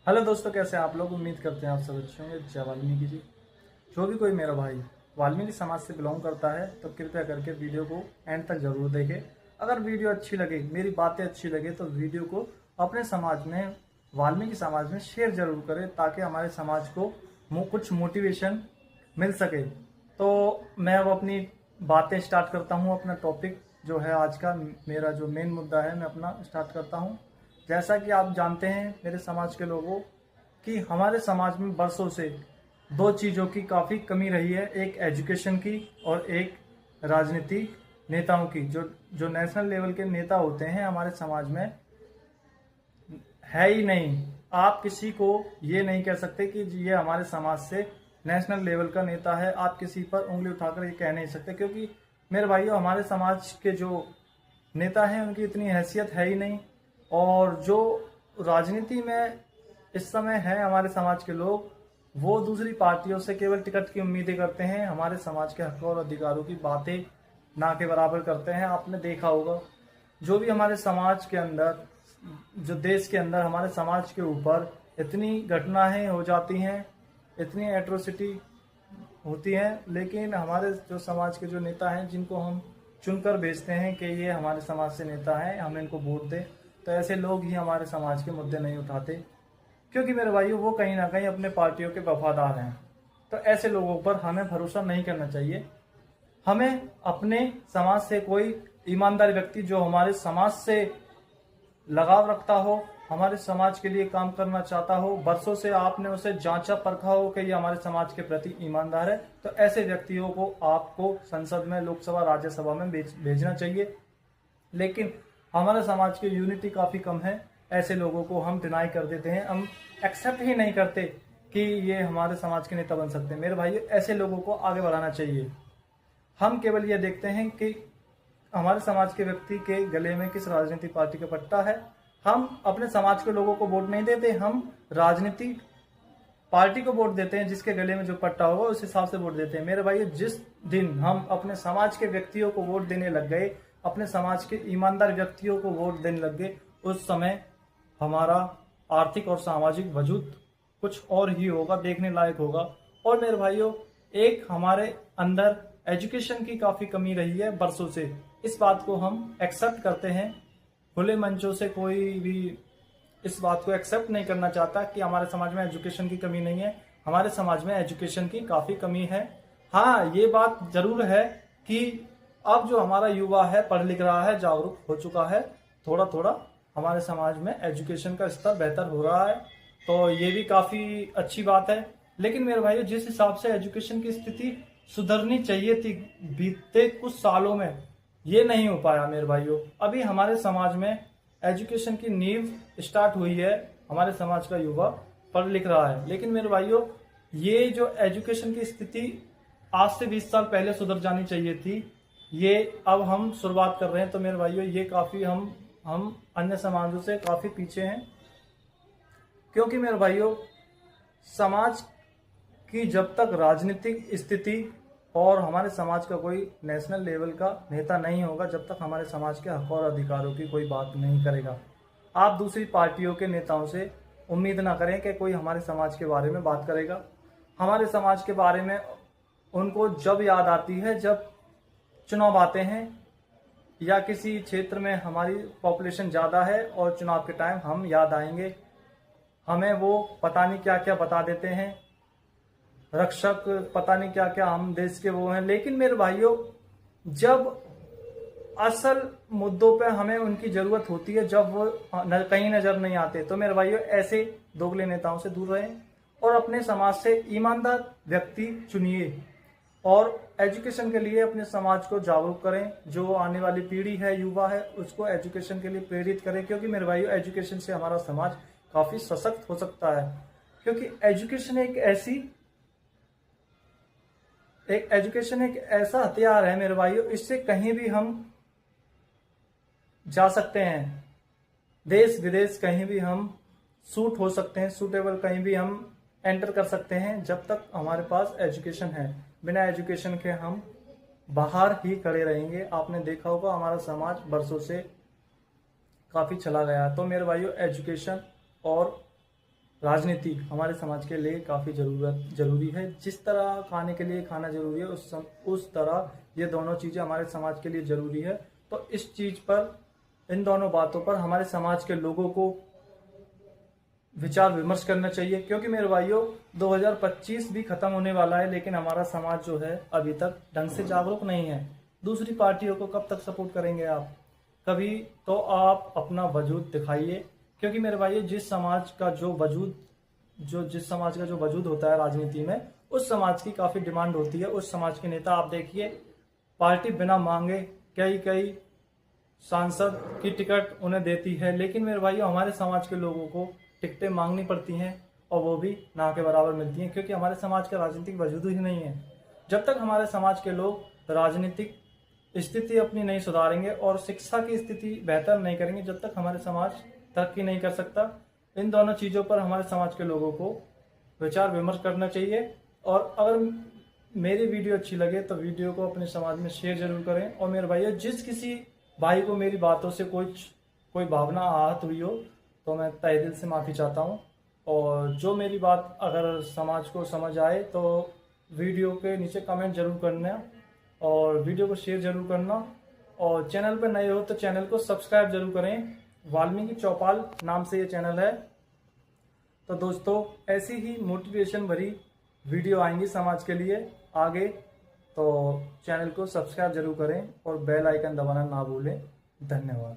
Hello दोस्तों, कैसे हैं आप लोग। उम्मीद करते हैं आप सब अच्छे होंगे। जय वाल्मीकि जी। जो भी कोई मेरा भाई वाल्मीकि समाज से बिलोंग करता है तो कृपया करके वीडियो को एंड तक जरूर देखें। अगर वीडियो अच्छी लगे, मेरी बातें अच्छी लगे तो वीडियो को अपने समाज में, वाल्मीकि समाज में शेयर जरूर करें ताकि हमारे समाज को कुछ मोटिवेशन मिल सके। तो मैं अब अपनी बातें स्टार्ट करता हूँ। अपना टॉपिक जो है आज का, मेरा जो मेन मुद्दा है, मैं अपना स्टार्ट करता हूँ। जैसा कि आप जानते हैं मेरे समाज के लोगों कि हमारे समाज में बरसों से दो चीज़ों की काफ़ी कमी रही है। एक एजुकेशन की और एक राजनीतिक नेताओं की। जो जो नेशनल लेवल के नेता होते हैं हमारे समाज में है ही नहीं। आप किसी को ये नहीं कह सकते कि ये हमारे समाज से नेशनल लेवल का नेता है। आप किसी पर उंगली उठाकर ये कह नहीं सकते, क्योंकि मेरे भाइयों हमारे समाज के जो नेता हैं उनकी इतनी हैसियत है ही नहीं। और जो राजनीति में इस समय है हमारे समाज के लोग, वो दूसरी पार्टियों से केवल टिकट की उम्मीदें करते हैं। हमारे समाज के हक और अधिकारों की बातें ना के बराबर करते हैं। आपने देखा होगा जो भी हमारे समाज के अंदर, जो देश के अंदर हमारे समाज के ऊपर इतनी घटनाएं हो जाती हैं, इतनी एट्रोसिटी होती हैं, लेकिन हमारे जो समाज के जो नेता हैं जिनको हम चुनकर भेजते हैं कि ये हमारे समाज से नेता हैं, हम इनको वोट दें, तो ऐसे लोग ही हमारे समाज के मुद्दे नहीं उठाते। क्योंकि मेरे भाइयों वो कहीं ना कहीं अपने पार्टियों के वफादार हैं। तो ऐसे लोगों पर हमें भरोसा नहीं करना चाहिए। हमें अपने समाज से कोई ईमानदार व्यक्ति जो हमारे समाज से लगाव रखता हो, हमारे समाज के लिए काम करना चाहता हो, बरसों से आपने उसे जांचा परखा हो कि ये हमारे समाज के प्रति ईमानदार है, तो ऐसे व्यक्तियों को आपको संसद में, लोकसभा, राज्यसभा में भेजना चाहिए। लेकिन हमारे समाज की यूनिटी काफ़ी कम है। ऐसे लोगों को हम डिनाई कर देते हैं, हम एक्सेप्ट ही नहीं करते कि ये हमारे समाज के नेता बन सकते हैं। मेरे भाई, ऐसे लोगों को आगे बढ़ाना चाहिए। हम केवल ये देखते हैं कि हमारे समाज के व्यक्ति के गले में किस राजनीतिक पार्टी का पट्टा है। हम अपने समाज के लोगों को वोट नहीं देते, हम राजनीतिक पार्टी को वोट देते हैं। जिसके गले में जो पट्टा होगा उस हिसाब से वोट देते हैं। मेरे भाई, जिस दिन हम अपने समाज के व्यक्तियों को वोट देने लग गए, अपने समाज के ईमानदार व्यक्तियों को वोट देने लग गए, उस समय हमारा आर्थिक और सामाजिक वजूद कुछ और ही होगा, देखने लायक होगा। और मेरे भाइयों, एक हमारे अंदर एजुकेशन की काफ़ी कमी रही है बरसों से। इस बात को हम एक्सेप्ट करते हैं। खुले मंचों से कोई भी इस बात को एक्सेप्ट नहीं करना चाहता कि हमारे समाज में एजुकेशन की कमी नहीं है। हमारे समाज में एजुकेशन की काफ़ी कमी है। हाँ, ये बात जरूर है कि अब जो हमारा युवा है पढ़ लिख रहा है, जागरूक हो चुका है, थोड़ा थोड़ा हमारे समाज में एजुकेशन का स्तर बेहतर हो रहा है, तो ये भी काफ़ी अच्छी बात है। लेकिन मेरे भाइयों, जिस हिसाब से एजुकेशन की स्थिति सुधरनी चाहिए थी बीते कुछ सालों में, ये नहीं हो पाया मेरे भाइयों। अभी हमारे समाज में एजुकेशन की नींव स्टार्ट हुई है, हमारे समाज का युवा पढ़ लिख रहा है। लेकिन मेरे भाइयों, ये जो एजुकेशन की स्थिति आज से 20 साल पहले सुधर जानी चाहिए थी, ये अब हम शुरुआत कर रहे हैं। तो मेरे भाइयों, ये काफ़ी हम अन्य समाजों से काफ़ी पीछे हैं। क्योंकि मेरे भाइयों, समाज की जब तक राजनीतिक स्थिति और हमारे समाज का कोई नेशनल लेवल का नेता नहीं होगा, जब तक हमारे समाज के हक और अधिकारों की कोई बात नहीं करेगा। आप दूसरी पार्टियों के नेताओं से उम्मीद ना करें कि कोई हमारे समाज के बारे में बात करेगा। हमारे समाज के बारे में उनको जब याद आती है जब चुनाव आते हैं, या किसी क्षेत्र में हमारी पॉपुलेशन ज़्यादा है और चुनाव के टाइम हम याद आएंगे। हमें वो पता नहीं क्या क्या बता देते हैं, रक्षक पता नहीं क्या क्या, हम देश के वो हैं। लेकिन मेरे भाइयों, जब असल मुद्दों पे हमें उनकी ज़रूरत होती है, जब वो कहीं नज़र नहीं आते, तो मेरे भाइयों ऐसे दोगले नेताओं से दूर रहें और अपने समाज से ईमानदार व्यक्ति चुनिए और एजुकेशन के लिए अपने समाज को जागरूक करें। जो आने वाली पीढ़ी है, युवा है, उसको एजुकेशन के लिए प्रेरित करें। क्योंकि मेरे भाइयों, एजुकेशन से हमारा समाज काफ़ी सशक्त हो सकता है। क्योंकि एजुकेशन एक ऐसा हथियार है मेरे भाइयों, इससे कहीं भी हम जा सकते हैं। देश विदेश कहीं भी हम सूट हो सकते हैं, सूटेबल कहीं भी हम एंटर कर सकते हैं, जब तक हमारे पास एजुकेशन है। बिना एजुकेशन के हम बाहर ही खड़े रहेंगे। आपने देखा होगा हमारा समाज बरसों से काफ़ी चला गया। तो मेरे भाइयों, एजुकेशन और राजनीति हमारे समाज के लिए काफ़ी जरूरी है। जिस तरह खाने के लिए खाना जरूरी है उस तरह ये दोनों चीज़ें हमारे समाज के लिए जरूरी है। तो इस चीज़ पर, इन दोनों बातों पर हमारे समाज के लोगों को विचार विमर्श करना चाहिए, क्योंकि मेरे भाइयों 2025 भी खत्म होने वाला है, लेकिन हमारा समाज जो है अभी तक ढंग से जागरूक नहीं है। दूसरी पार्टियों को कब तक सपोर्ट करेंगे आप? कभी तो आप अपना वजूद दिखाइए, क्योंकि मेरे भाइयों जिस समाज का जो वजूद होता है राजनीति में, उस समाज की काफी डिमांड होती है। उस समाज के नेता आप देखिए, पार्टी बिना मांगे कई सांसद की टिकट उन्हें देती है, लेकिन मेरे भाइयों हमारे समाज के लोगों को टिकटें मांगनी पड़ती हैं और वो भी ना के बराबर मिलती हैं, क्योंकि हमारे समाज का राजनीतिक वजूद ही नहीं है। जब तक हमारे समाज के लोग राजनीतिक स्थिति अपनी नहीं सुधारेंगे और शिक्षा की स्थिति बेहतर नहीं करेंगे, जब तक हमारे समाज तरक्की नहीं कर सकता। इन दोनों चीज़ों पर हमारे समाज के लोगों को विचार विमर्श करना चाहिए। और अगर मेरी वीडियो अच्छी लगे तो वीडियो को अपने समाज में शेयर जरूर करें। और मेरे भाइयों जिस किसी भाई को मेरी बातों से कोई भावना आहत हुई हो तो मैं तहे दिल से माफ़ी चाहता हूँ। और जो मेरी बात अगर समाज को समझ आए तो वीडियो के नीचे कमेंट जरूर करना और वीडियो को शेयर जरूर करना। और चैनल पर नए हो तो चैनल को सब्सक्राइब जरूर करें। वाल्मीकि चौपाल नाम से ये चैनल है। तो दोस्तों ऐसी ही मोटिवेशन भरी वीडियो आएंगी समाज के लिए आगे, तो चैनल को सब्सक्राइब जरूर करें और बेल आइकन दबाना ना भूलें। धन्यवाद।